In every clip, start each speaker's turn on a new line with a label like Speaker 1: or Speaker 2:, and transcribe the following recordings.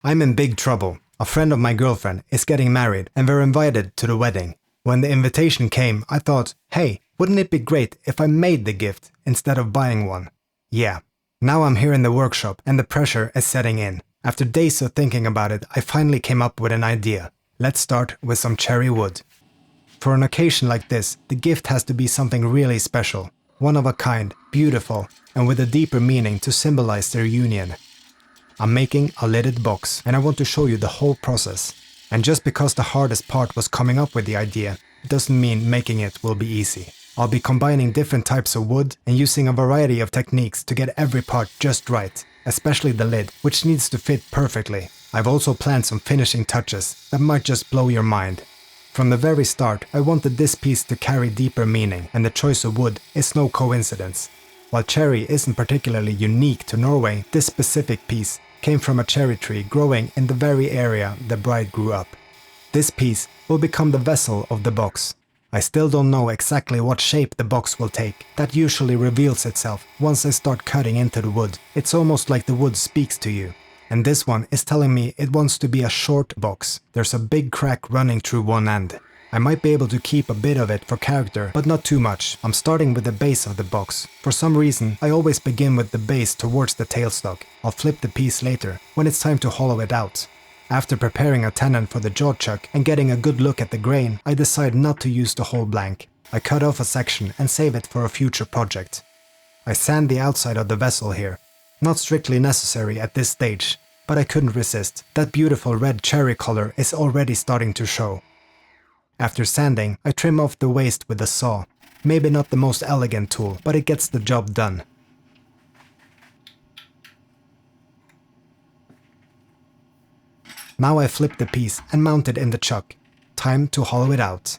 Speaker 1: I'm in big trouble. A friend of my girlfriend is getting married and we're invited to the wedding. When the invitation came, I thought, hey, wouldn't it be great if I made the gift instead of buying one? Yeah. Now I'm here in the workshop and the pressure is setting in. After days of thinking about it, I finally came up with an idea. Let's start with some cherry wood. For an occasion like this, the gift has to be something really special, one of a kind, beautiful, and with a deeper meaning to symbolize their union. I'm making a lidded box, and I want to show you the whole process. And just because the hardest part was coming up with the idea, it doesn't mean making it will be easy. I'll be combining different types of wood and using a variety of techniques to get every part just right, especially the lid, which needs to fit perfectly. I've also planned some finishing touches that might just blow your mind. From the very start, I wanted this piece to carry deeper meaning, and the choice of wood is no coincidence. While cherry isn't particularly unique to Norway, this specific piece came from a cherry tree growing in the very area the bride grew up. This piece will become the vessel of the box. I still don't know exactly what shape the box will take. That usually reveals itself once I start cutting into the wood. It's almost like the wood speaks to you. And this one is telling me it wants to be a short box. There's a big crack running through one end. I might be able to keep a bit of it for character, but not too much. I'm starting with the base of the box. For some reason, I always begin with the base towards the tailstock. I'll flip the piece later, when it's time to hollow it out. After preparing a tenon for the jaw chuck and getting a good look at the grain, I decide not to use the whole blank. I cut off a section and save it for a future project. I sand the outside of the vessel here. Not strictly necessary at this stage, but I couldn't resist. That beautiful red cherry color is already starting to show. After sanding, I trim off the waste with a saw. Maybe not the most elegant tool, but it gets the job done. Now I flip the piece and mount it in the chuck. Time to hollow it out.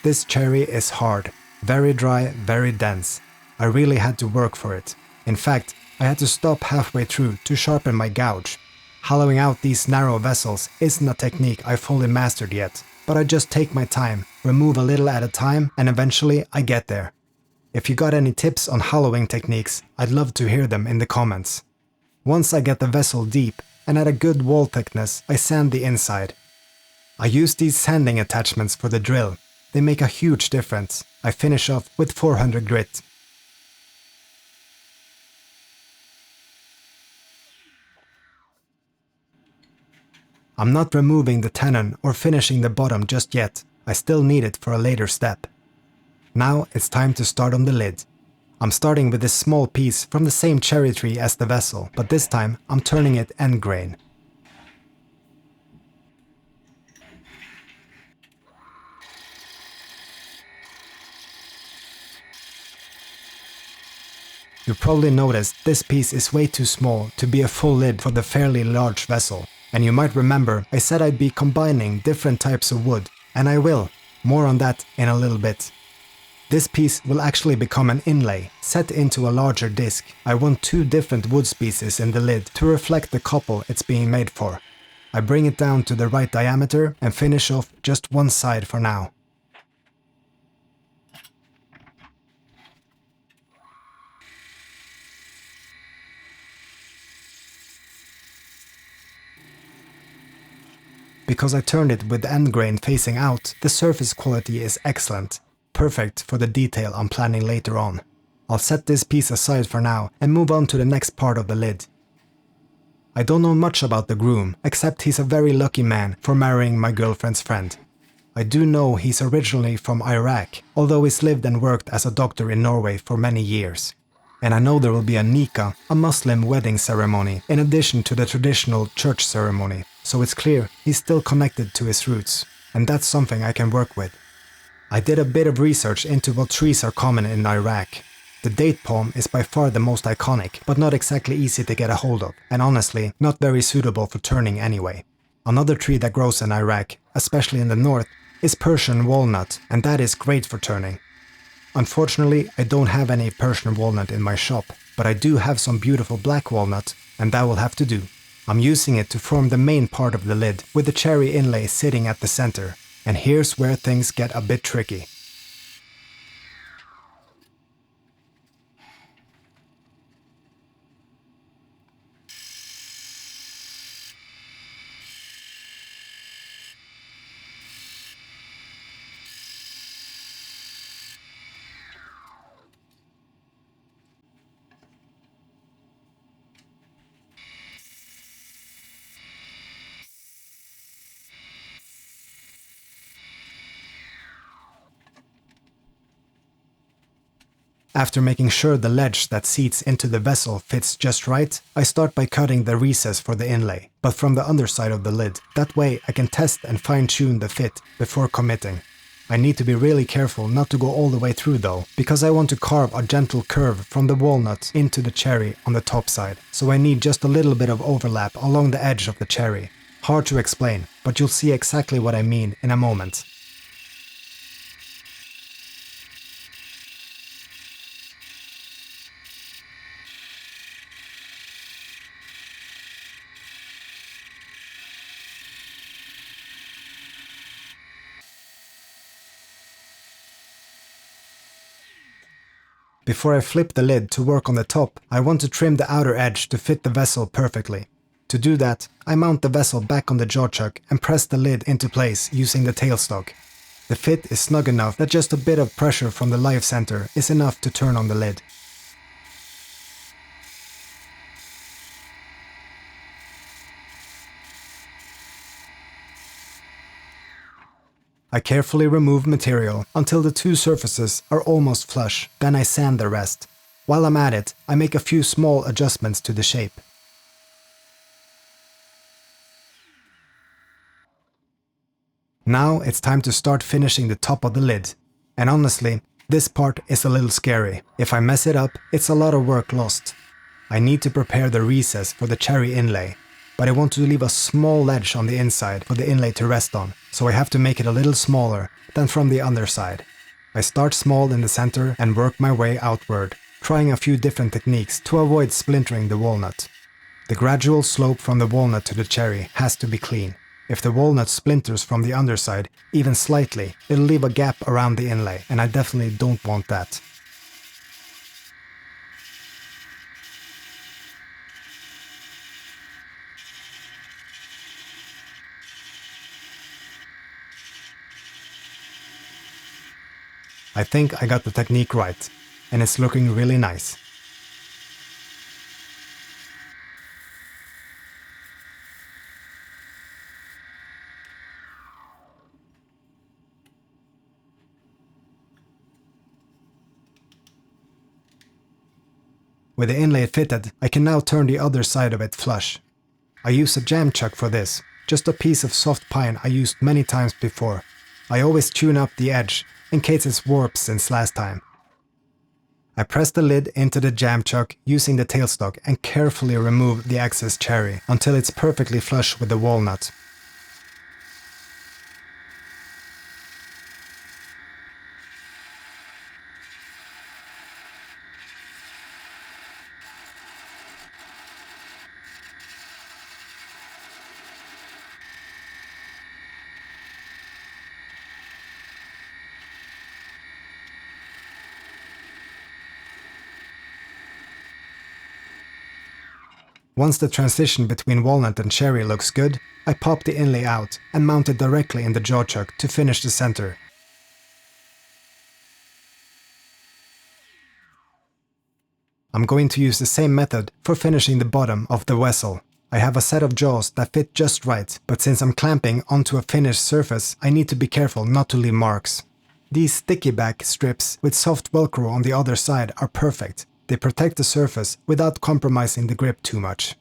Speaker 1: This cherry is hard, very dry, very dense. I really had to work for it. In fact, I had to stop halfway through to sharpen my gouge. Hollowing out these narrow vessels isn't a technique I fully mastered yet, but I just take my time, remove a little at a time, and eventually I get there. If you got any tips on hollowing techniques, I'd love to hear them in the comments. Once I get the vessel deep and at a good wall thickness, I sand the inside. I use these sanding attachments for the drill. They make a huge difference. I finish off with 400 grit. I'm not removing the tenon or finishing the bottom just yet. I still need it for a later step. Now it's time to start on the lid. I'm starting with this small piece from the same cherry tree as the vessel, but this time I'm turning it end grain. You probably noticed this piece is way too small to be a full lid for the fairly large vessel. And you might remember I said I'd be combining different types of wood, and I will. More on that in a little bit. This piece will actually become an inlay, set into a larger disc. I want 2 different wood species in the lid to reflect the couple it's being made for. I bring it down to the right diameter and finish off just one side for now. Because I turned it with the end grain facing out, the surface quality is excellent, perfect for the detail I'm planning later on. I'll set this piece aside for now and move on to the next part of the lid. I don't know much about the groom, except he's a very lucky man for marrying my girlfriend's friend. I do know he's originally from Iraq, although he's lived and worked as a doctor in Norway for many years. And I know there will be a nikah, a Muslim wedding ceremony, in addition to the traditional church ceremony. So it's clear he's still connected to his roots, and that's something I can work with. I did a bit of research into what trees are common in Iraq. The date palm is by far the most iconic, but not exactly easy to get a hold of, and honestly, not very suitable for turning anyway. Another tree that grows in Iraq especially in the north, is Persian walnut, and that is great for turning. Unfortunately, I don't have any Persian walnut in my shop, but I do have some beautiful black walnut, and that will have to do. I'm using it to form the main part of the lid, with the cherry inlay sitting at the center. And here's where things get a bit tricky. After making sure the ledge that seats into the vessel fits just right, I start by cutting the recess for the inlay, but from the underside of the lid. That way I can test and fine-tune the fit before committing. I need to be really careful not to go all the way through though, because I want to carve a gentle curve from the walnut into the cherry on the top side, so I need just a little bit of overlap along the edge of the cherry. Hard to explain, but you'll see exactly what I mean in a moment. Before I flip the lid to work on the top, I want to trim the outer edge to fit the vessel perfectly. To do that, I mount the vessel back on the jaw chuck and press the lid into place using the tailstock. The fit is snug enough that just a bit of pressure from the live center is enough to turn on the lid. I carefully remove material until the two surfaces are almost flush, then I sand the rest. While I'm at it, I make a few small adjustments to the shape. Now it's time to start finishing the top of the lid. And honestly, this part is a little scary. If I mess it up, it's a lot of work lost. I need to prepare the recess for the cherry inlay, but I want to leave a small ledge on the inside for the inlay to rest on, so I have to make it a little smaller than from the underside. I start small in the center and work my way outward, trying a few different techniques to avoid splintering the walnut. The gradual slope from the walnut to the cherry has to be clean. If the walnut splinters from the underside, even slightly, it'll leave a gap around the inlay, and I definitely don't want that. I think I got the technique right, and it's looking really nice. With the inlay fitted, I can now turn the other side of it flush. I use a jam chuck for this, just a piece of soft pine I used many times before. I always tune up the edge in case it's warped since last time. I press the lid into the jam chuck using the tailstock and carefully remove the excess cherry until it's perfectly flush with the walnut. Once the transition between walnut and cherry looks good, I pop the inlay out and mount it directly in the jaw chuck to finish the center. I'm going to use the same method for finishing the bottom of the vessel. I have a set of jaws that fit just right, but since I'm clamping onto a finished surface, I need to be careful not to leave marks. These sticky back strips with soft velcro on the other side are perfect. They protect the surface without compromising the grip too much.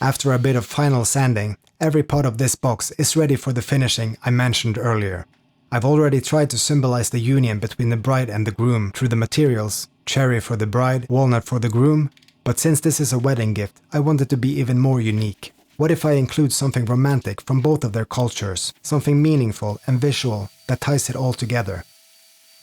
Speaker 1: After a bit of final sanding, every part of this box is ready for the finishing I mentioned earlier. I've already tried to symbolize the union between the bride and the groom through the materials, cherry for the bride, walnut for the groom, but since this is a wedding gift, I want it to be even more unique. What if I include something romantic from both of their cultures, something meaningful and visual that ties it all together?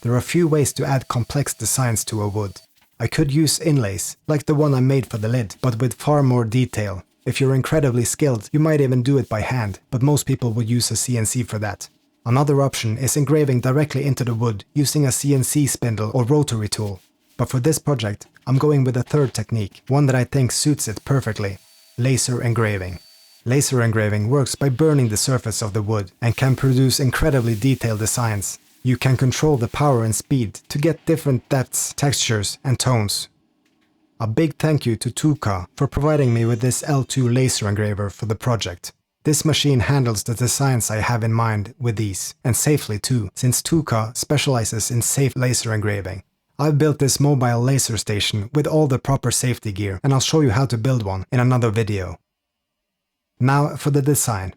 Speaker 1: There are a few ways to add complex designs to a wood. I could use inlays, like the one I made for the lid, but with far more detail. If you're incredibly skilled, you might even do it by hand, but most people would use a CNC for that. Another option is engraving directly into the wood using a CNC spindle or rotary tool. But for this project, I'm going with a third technique, one that I think suits it perfectly: laser engraving. Laser engraving works by burning the surface of the wood and can produce incredibly detailed designs. You can control the power and speed to get different depths, textures, and tones. A big thank you to Toocaa for providing me with this L2 laser engraver for the project. This machine handles the designs I have in mind with ease, and safely too, since Toocaa specializes in safe laser engraving. I've built this mobile laser station with all the proper safety gear, and I'll show you how to build one in another video. Now for the design.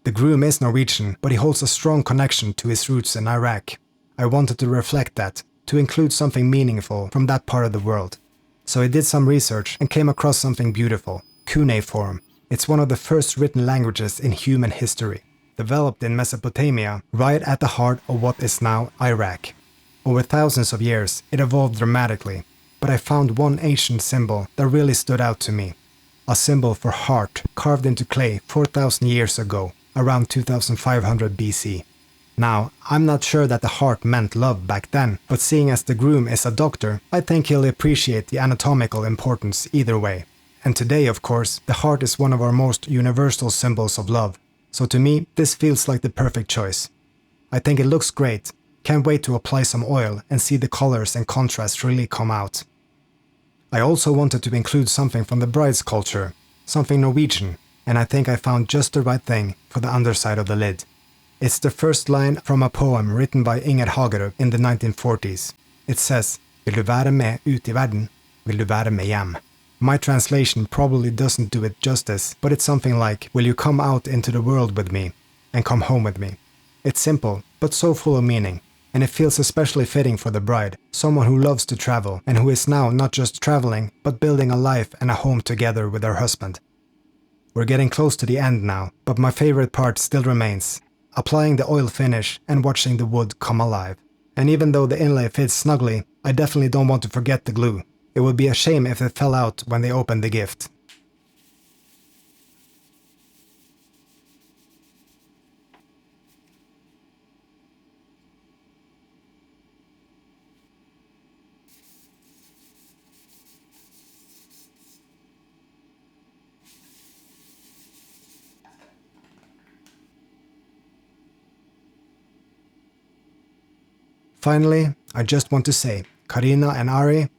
Speaker 1: The groom is Norwegian, but he holds a strong connection to his roots in Iraq. I wanted to reflect that, to include something meaningful from that part of the world. So I did some research and came across something beautiful: cuneiform. It's one of the first written languages in human history, developed in Mesopotamia, right at the heart of what is now Iraq. Over thousands of years, it evolved dramatically, but I found one ancient symbol that really stood out to me. A symbol for heart carved into clay 4,000 years ago, around 2500 BC. Now, I'm not sure that the heart meant love back then, but seeing as the groom is a doctor, I think he'll appreciate the anatomical importance either way. And today, of course, the heart is one of our most universal symbols of love. So to me, this feels like the perfect choice. I think it looks great. Can't wait to apply some oil and see the colors and contrast really come out. I also wanted to include something from the bride's culture, something Norwegian, and I think I found just the right thing for the underside of the lid. It's the first line from a poem written by Inger Hagerup in the 1940s. It says, "Vil du være med ut I verden, vil du være med hjem." My translation probably doesn't do it justice, but it's something like, "Will you come out into the world with me and come home with me?" It's simple, but so full of meaning, and it feels especially fitting for the bride, someone who loves to travel and who is now not just traveling, but building a life and a home together with her husband. We're getting close to the end now, but my favorite part still remains: applying the oil finish and watching the wood come alive. And even though the inlay fits snugly, I definitely don't want to forget the glue. It would be a shame if it fell out when they opened the gift. Finally, I just want to say, Karina and Ari,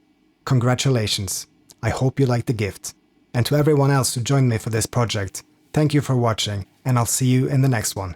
Speaker 1: congratulations. I hope you like the gift. And to everyone else who joined me for this project, thank you for watching, and I'll see you in the next one.